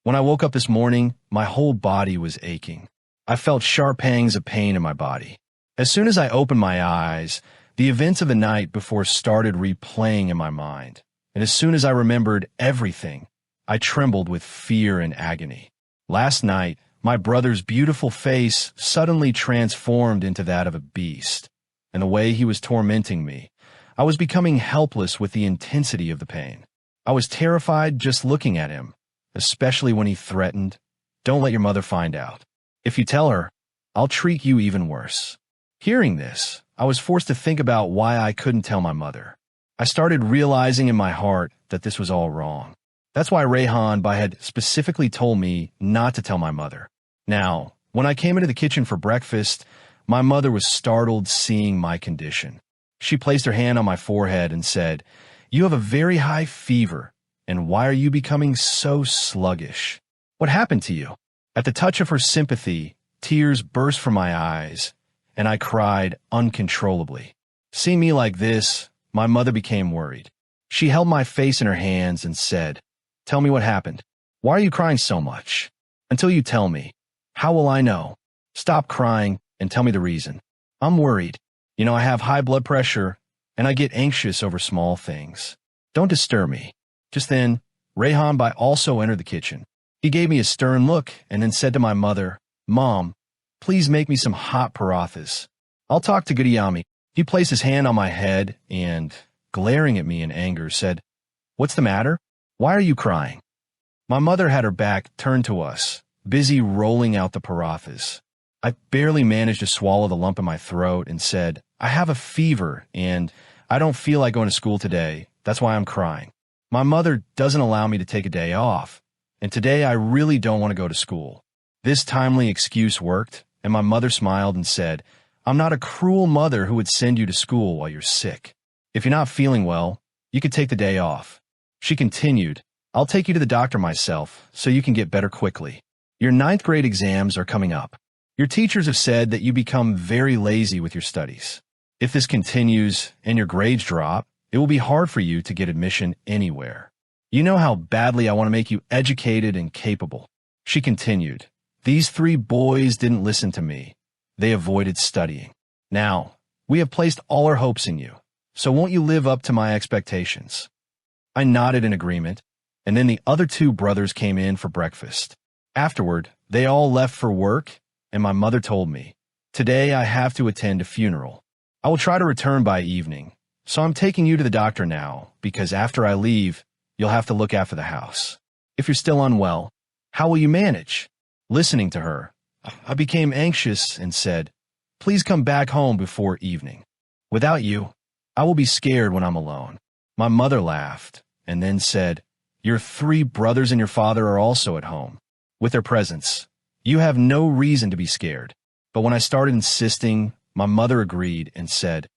When I woke up this morning, my whole body was aching. I felt sharp pangs of pain in my body. As soon as I opened my eyes, the events of the night before started replaying in my mind. And as soon as I remembered everything, I trembled with fear and agony. Last night, my brother's beautiful face suddenly transformed into that of a beast, and the way he was tormenting me, I was becoming helpless with the intensity of the pain. I was terrified just looking at him, especially when he threatened, "Don't let your mother find out. If you tell her, I'll treat you even worse." Hearing this, I was forced to think about why I couldn't tell my mother. I started realizing in my heart that this was all wrong. That's why Rayhan had specifically told me not to tell my mother. Now, when I came into the kitchen for breakfast, my mother was startled seeing my condition. She placed her hand on my forehead and said, "You have a very high fever, and why are you becoming so sluggish? What happened to you?" At the touch of her sympathy, tears burst from my eyes, and I cried uncontrollably. Seeing me like this, my mother became worried. She held my face in her hands and said, "Tell me what happened. Why are you crying so much? Until you tell me, how will I know? Stop crying and tell me the reason. I'm worried. I have high blood pressure, and I get anxious over small things. Don't disturb me." Just then, Rayhan also entered the kitchen. He gave me a stern look and then said to my mother, "Mom, please make me some hot parathas. I'll talk to Gudiyami." He placed his hand on my head and, glaring at me in anger, said, "What's the matter? Why are you crying?" My mother had her back turned to us, busy rolling out the parathas. I barely managed to swallow the lump in my throat and said, "I have a fever and I don't feel like going to school today. That's why I'm crying. My mother doesn't allow me to take a day off, and today I really don't want to go to school." This timely excuse worked, and my mother smiled and said, "I'm not a cruel mother who would send you to school while you're sick. If you're not feeling well, you could take the day off." She continued, "I'll take you to the doctor myself so you can get better quickly. Your 9th grade exams are coming up. Your teachers have said that you become very lazy with your studies. If this continues and your grades drop, it will be hard for you to get admission anywhere. You know how badly I want to make you educated and capable." She continued, "These 3 boys didn't listen to me. They avoided studying. Now, we have placed all our hopes in you, so won't you live up to my expectations?" I nodded in agreement, and then the other 2 brothers came in for breakfast. Afterward, they all left for work, and my mother told me, "Today I have to attend a funeral. I will try to return by evening, so I'm taking you to the doctor now, because after I leave, you'll have to look after the house. If you're still unwell, how will you manage?" Listening to her, I became anxious and said, "Please come back home before evening. Without you, I will be scared when I'm alone." My mother laughed and then said, "Your 3 brothers and your father are also at home. With their presence, you have no reason to be scared." But when I started insisting, my mother agreed and said,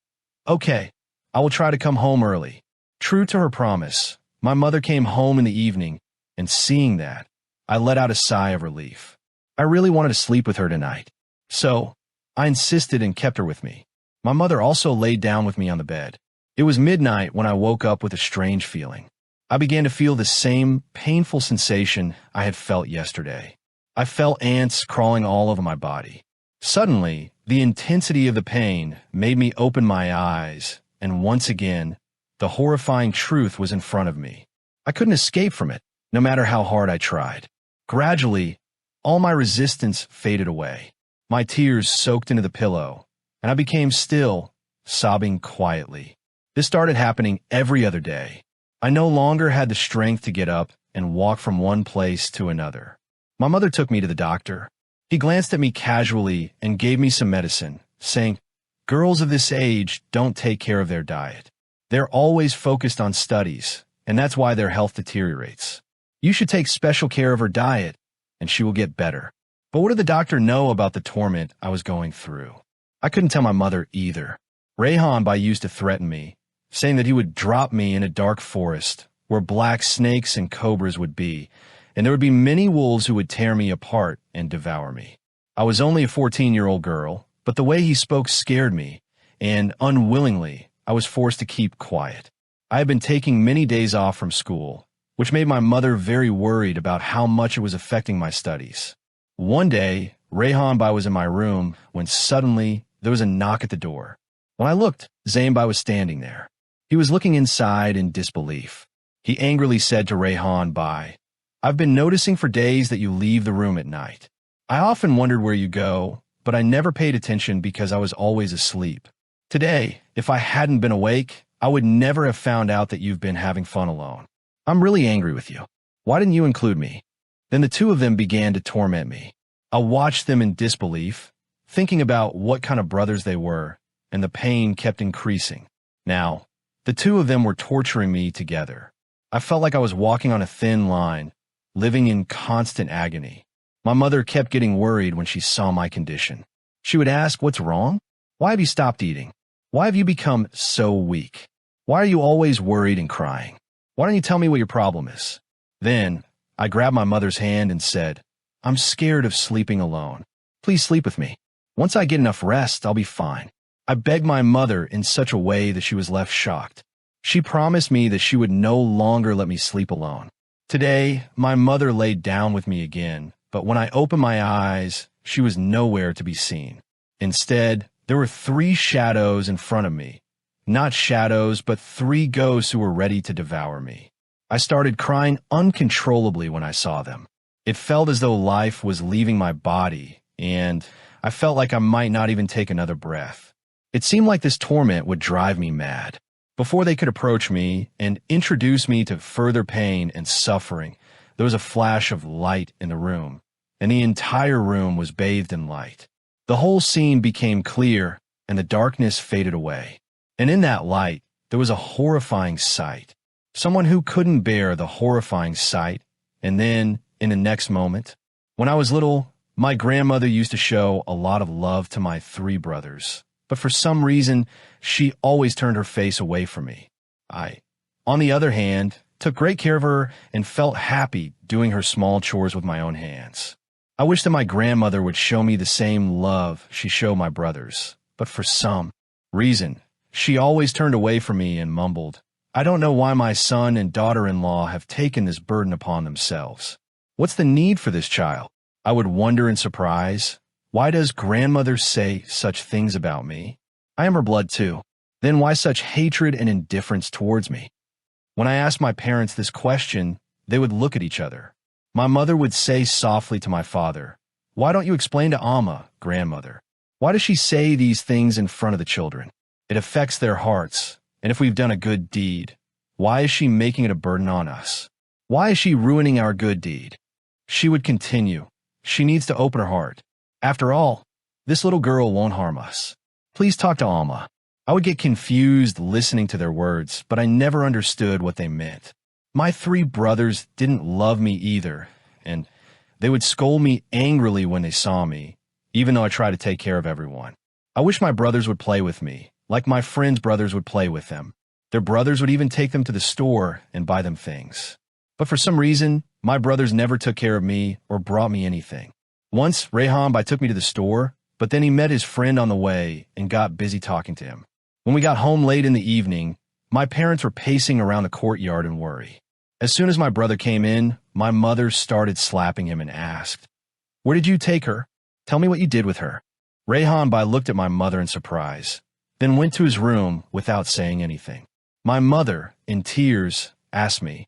"Okay, I will try to come home early." True to her promise, my mother came home in the evening, and seeing that, I let out a sigh of relief. I really wanted to sleep with her tonight, so I insisted and kept her with me. My mother also laid down with me on the bed. It was midnight when I woke up with a strange feeling. I began to feel the same painful sensation I had felt yesterday. I felt ants crawling all over my body. Suddenly, the intensity of the pain made me open my eyes, and once again, the horrifying truth was in front of me. I couldn't escape from it, no matter how hard I tried. Gradually, all my resistance faded away. My tears soaked into the pillow, and I became still, sobbing quietly. This started happening every other day. I no longer had the strength to get up and walk from one place to another. My mother took me to the doctor. He glanced at me casually and gave me some medicine, saying, "Girls of this age don't take care of their diet. They're always focused on studies, and that's why their health deteriorates. You should take special care of her diet, and she will get better." But what did the doctor know about the torment I was going through? I couldn't tell my mother either. Rayhan used to threaten me, saying that he would drop me in a dark forest where black snakes and cobras would be, and there would be many wolves who would tear me apart and devour me. I was only a 14-year-old girl, but the way he spoke scared me, and unwillingly, I was forced to keep quiet. I had been taking many days off from school, which made my mother very worried about how much it was affecting my studies. One day, Rayhan Bai was in my room when suddenly there was a knock at the door. When I looked, Zain Bai was standing there. He was looking inside in disbelief. He angrily said to Rayhan Bai, "I've been noticing for days that you leave the room at night. I often wondered where you go, but I never paid attention because I was always asleep. Today, if I hadn't been awake, I would never have found out that you've been having fun alone. I'm really angry with you. Why didn't you include me?" Then the two of them began to torment me. I watched them in disbelief, thinking about what kind of brothers they were, and the pain kept increasing. Now, the two of them were torturing me together. I felt like I was walking on a thin line, living in constant agony. My mother kept getting worried when she saw my condition. She would ask, "What's wrong? Why have you stopped eating? Why have you become so weak? Why are you always worried and crying? Why don't you tell me what your problem is?" Then, I grabbed my mother's hand and said, "I'm scared of sleeping alone. Please sleep with me. Once I get enough rest, I'll be fine." I begged my mother in such a way that she was left shocked. She promised me that she would no longer let me sleep alone. Today, my mother laid down with me again, but when I opened my eyes, she was nowhere to be seen. Instead, there were 3 shadows in front of me. Not shadows, but 3 ghosts who were ready to devour me. I started crying uncontrollably when I saw them. It felt as though life was leaving my body, and I felt like I might not even take another breath. It seemed like this torment would drive me mad. Before they could approach me and introduce me to further pain and suffering, there was a flash of light in the room, and the entire room was bathed in light. The whole scene became clear, and the darkness faded away. And in that light, there was a horrifying sight. Someone who couldn't bear the horrifying sight, and then, in the next moment, when I was little, my grandmother used to show a lot of love to my 3 brothers. But for some reason, she always turned her face away from me. I, on the other hand, took great care of her and felt happy doing her small chores with my own hands. I wish that my grandmother would show me the same love she showed my brothers, but for some reason, she always turned away from me and mumbled, "I don't know why my son and daughter-in-law have taken this burden upon themselves. What's the need for this child?" I would wonder in surprise, why does grandmother say such things about me? I am her blood too. Then why such hatred and indifference towards me? When I asked my parents this question, they would look at each other. My mother would say softly to my father, "Why don't you explain to Alma, grandmother? Why does she say these things in front of the children? It affects their hearts, and if we've done a good deed, why is she making it a burden on us? Why is she ruining our good deed?" She would continue, "She needs to open her heart. After all, this little girl won't harm us. Please talk to Alma." I would get confused listening to their words, but I never understood what they meant. My 3 brothers didn't love me either, and they would scold me angrily when they saw me, even though I tried to take care of everyone. I wish my brothers would play with me, like my friends' brothers would play with them. Their brothers would even take them to the store and buy them things. But for some reason, my brothers never took care of me or brought me anything. Once, Rayhan Bai took me to the store, but then he met his friend on the way and got busy talking to him. When we got home late in the evening, my parents were pacing around the courtyard in worry. As soon as my brother came in, my mother started slapping him and asked, "Where did you take her? Tell me what you did with her." Rayhan Bai looked at my mother in surprise, then went to his room without saying anything. My mother, in tears, asked me,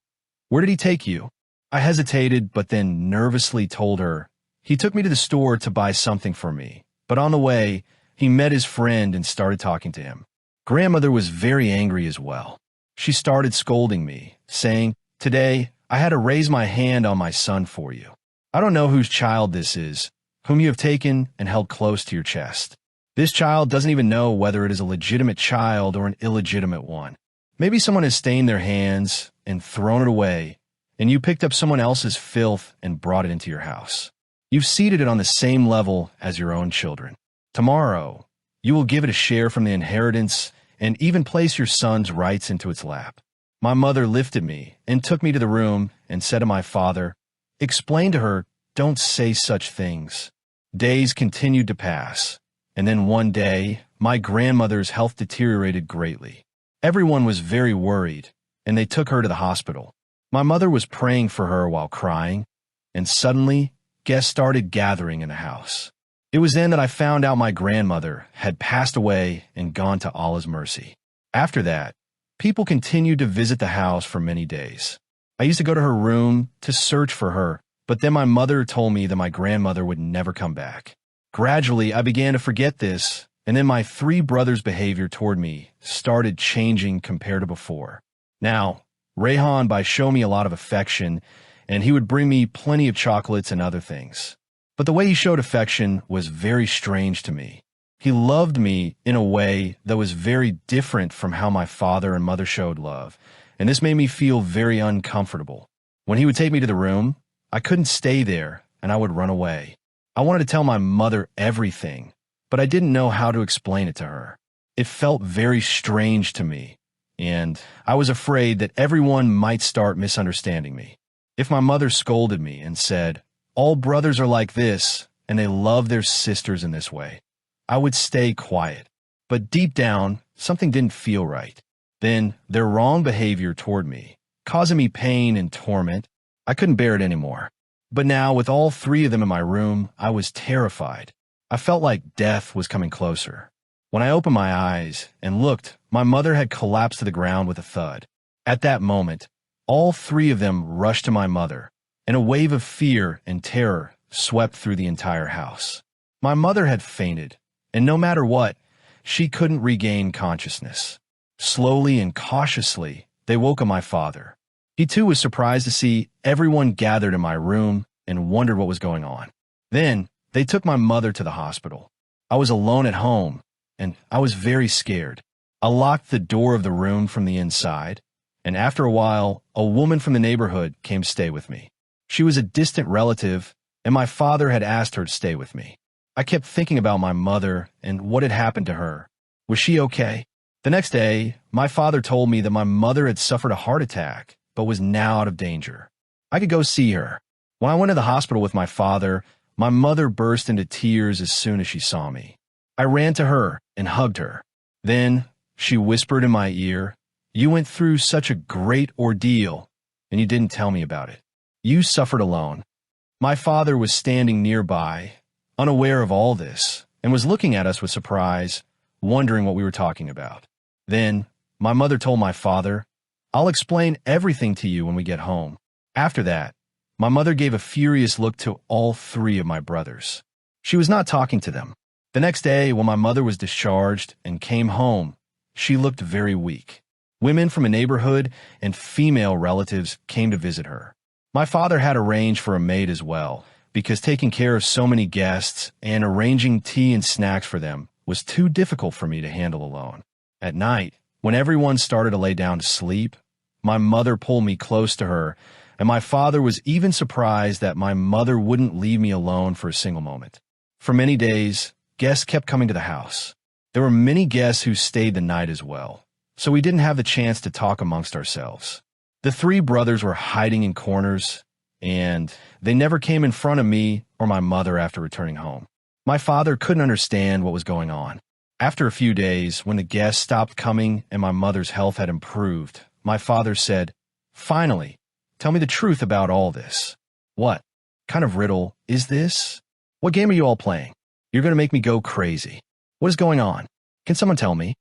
"Where did he take you?" I hesitated, but then nervously told her, "He took me to the store to buy something for me, but on the way, he met his friend and started talking to him." Grandmother was very angry as well. She started scolding me, saying, "Today, I had to raise my hand on my son for you. I don't know whose child this is, whom you have taken and held close to your chest. This child doesn't even know whether it is a legitimate child or an illegitimate one. Maybe someone has stained their hands and thrown it away, and you picked up someone else's filth and brought it into your house. You've seated it on the same level as your own children. Tomorrow, you will give it a share from the inheritance and even place your son's rights into its lap." My mother lifted me and took me to the room and said to my father, "Explain to her, don't say such things." Days continued to pass, and then one day, my grandmother's health deteriorated greatly. Everyone was very worried, and they took her to the hospital. My mother was praying for her while crying, and suddenly, guests started gathering in the house. It was then that I found out my grandmother had passed away and gone to Allah's mercy. After that, people continued to visit the house for many days. I used to go to her room to search for her, but then my mother told me that my grandmother would never come back. Gradually, I began to forget this, and then my three brothers' behavior toward me started changing compared to before. Now, Rayhan by showed me a lot of affection, and he would bring me plenty of chocolates and other things. But the way he showed affection was very strange to me. He loved me in a way that was very different from how my father and mother showed love, and this made me feel very uncomfortable. When he would take me to the room, I couldn't stay there, and I would run away. I wanted to tell my mother everything, but I didn't know how to explain it to her. It felt very strange to me, and I was afraid that everyone might start misunderstanding me. If my mother scolded me and said, "All brothers are like this, and they love their sisters in this way," I would stay quiet. But deep down, something didn't feel right. Then their wrong behavior toward me, causing me pain and torment, I couldn't bear it anymore. But now, with all three of them in my room, I was terrified. I felt like death was coming closer. When I opened my eyes and looked, my mother had collapsed to the ground with a thud. At that moment, all three of them rushed to my mother, and a wave of fear and terror swept through the entire house. My mother had fainted, and no matter what, she couldn't regain consciousness. Slowly and cautiously, they woke up my father. He too was surprised to see everyone gathered in my room and wondered what was going on. Then, they took my mother to the hospital. I was alone at home, and I was very scared. I locked the door of the room from the inside, and after a while, a woman from the neighborhood came to stay with me. She was a distant relative, and my father had asked her to stay with me. I kept thinking about my mother and what had happened to her. Was she okay? The next day, my father told me that my mother had suffered a heart attack, but was now out of danger. I could go see her. When I went to the hospital with my father, my mother burst into tears as soon as she saw me. I ran to her and hugged her. Then she whispered in my ear, "You went through such a great ordeal, and you didn't tell me about it. You suffered alone." My father was standing nearby, unaware of all this, and was looking at us with surprise, wondering what we were talking about. Then my mother told my father, "I'll explain everything to you when we get home." After that, my mother gave a furious look to all three of my brothers. She was not talking to them. The next day, when my mother was discharged and came home, she looked very weak. Women from a neighborhood and female relatives came to visit her. My father had arranged for a maid as well, because taking care of so many guests and arranging tea and snacks for them was too difficult for me to handle alone. At night, when everyone started to lay down to sleep, my mother pulled me close to her, and my father was even surprised that my mother wouldn't leave me alone for a single moment. For many days, guests kept coming to the house. There were many guests who stayed the night as well, so we didn't have the chance to talk amongst ourselves. The three brothers were hiding in corners, and they never came in front of me or my mother after returning home. My father couldn't understand what was going on. After a few days, when the guests stopped coming and my mother's health had improved, my father said, "Finally, tell me the truth about all this. What kind of riddle is this? What game are you all playing? You're going to make me go crazy. What is going on? Can someone tell me?"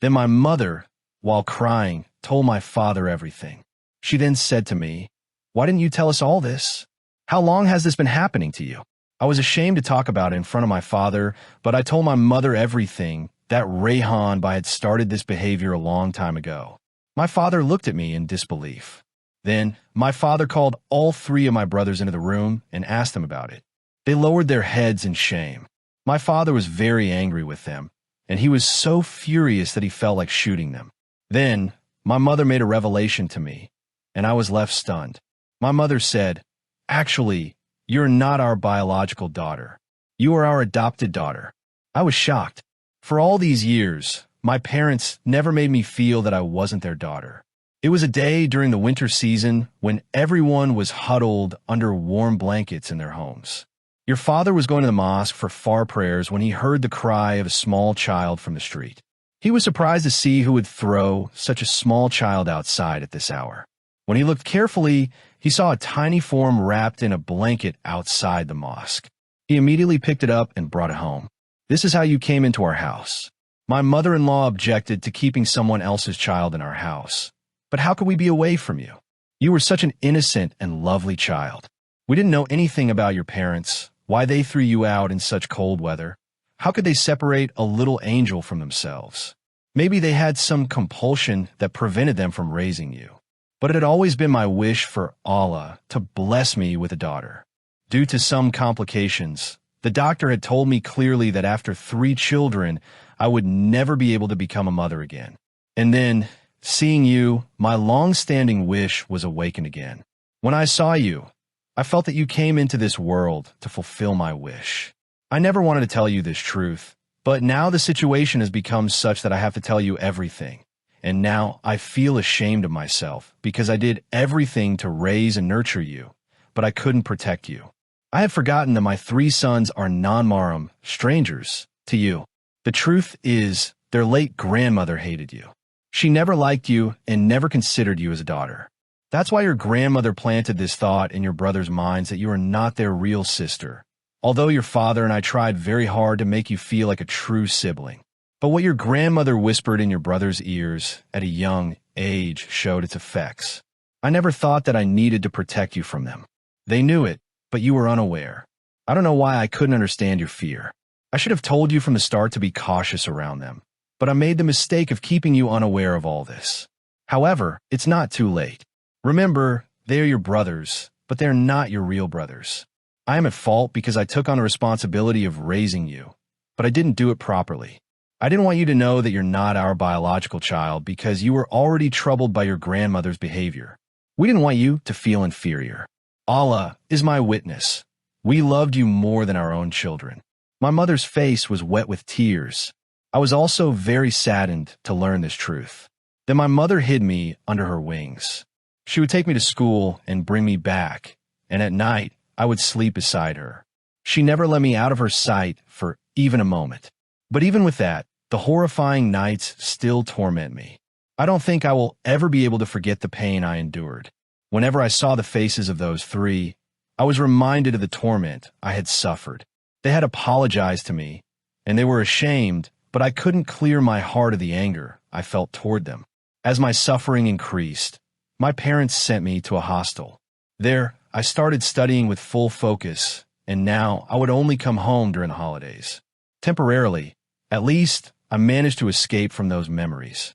Then my mother, while crying, told my father everything. She then said to me, "Why didn't you tell us all this? How long has this been happening to you?" I was ashamed to talk about it in front of my father, but I told my mother everything, that Rayhan had started this behavior a long time ago. My father looked at me in disbelief. Then my father called all three of my brothers into the room and asked them about it. They lowered their heads in shame. My father was very angry with them, and he was so furious that he felt like shooting them. Then my mother made a revelation to me, and I was left stunned. My mother said, "Actually, you're not our biological daughter. You are our adopted daughter." I was shocked. For all these years, my parents never made me feel that I wasn't their daughter. It was a day during the winter season when everyone was huddled under warm blankets in their homes. Your father was going to the mosque for far prayers when he heard the cry of a small child from the street. He was surprised to see who would throw such a small child outside at this hour. When he looked carefully, he saw a tiny form wrapped in a blanket outside the mosque. He immediately picked it up and brought it home. "This is how you came into our house." My mother-in-law objected to keeping someone else's child in our house. "But how could we be away from you? You were such an innocent and lovely child. We didn't know anything about your parents, why they threw you out in such cold weather. How could they separate a little angel from themselves? Maybe they had some compulsion that prevented them from raising you. But it had always been my wish for Allah to bless me with a daughter. Due to some complications, the doctor had told me clearly that after 3 children, I would never be able to become a mother again. And then, seeing you, my long-standing wish was awakened again. When I saw you, I felt that you came into this world to fulfill my wish. I never wanted to tell you this truth, but now the situation has become such that I have to tell you everything. And now I feel ashamed of myself because I did everything to raise and nurture you, but I couldn't protect you. I had forgotten that my 3 sons are non-mahram, strangers, to you. The truth is, their late grandmother hated you. She never liked you and never considered you as a daughter. That's why your grandmother planted this thought in your brothers' minds that you are not their real sister, although your father and I tried very hard to make you feel like a true sibling. But what your grandmother whispered in your brother's ears at a young age showed its effects. I never thought that I needed to protect you from them. They knew it, but you were unaware. I don't know why I couldn't understand your fear. I should have told you from the start to be cautious around them, but I made the mistake of keeping you unaware of all this. However, it's not too late. Remember, they are your brothers, but they're not your real brothers. I am at fault because I took on the responsibility of raising you, but I didn't do it properly. I didn't want you to know that you're not our biological child because you were already troubled by your grandmother's behavior. We didn't want you to feel inferior. Allah is my witness. We loved you more than our own children. My mother's face was wet with tears. I was also very saddened to learn this truth. Then my mother hid me under her wings. She would take me to school and bring me back, and at night I would sleep beside her. She never let me out of her sight for even a moment. But even with that, the horrifying nights still torment me. I don't think I will ever be able to forget the pain I endured. Whenever I saw the faces of those 3, I was reminded of the torment I had suffered. They had apologized to me, and they were ashamed, but I couldn't clear my heart of the anger I felt toward them. As my suffering increased, my parents sent me to a hostel. There, I started studying with full focus, and now I would only come home during the holidays. Temporarily, at least, I managed to escape from those memories.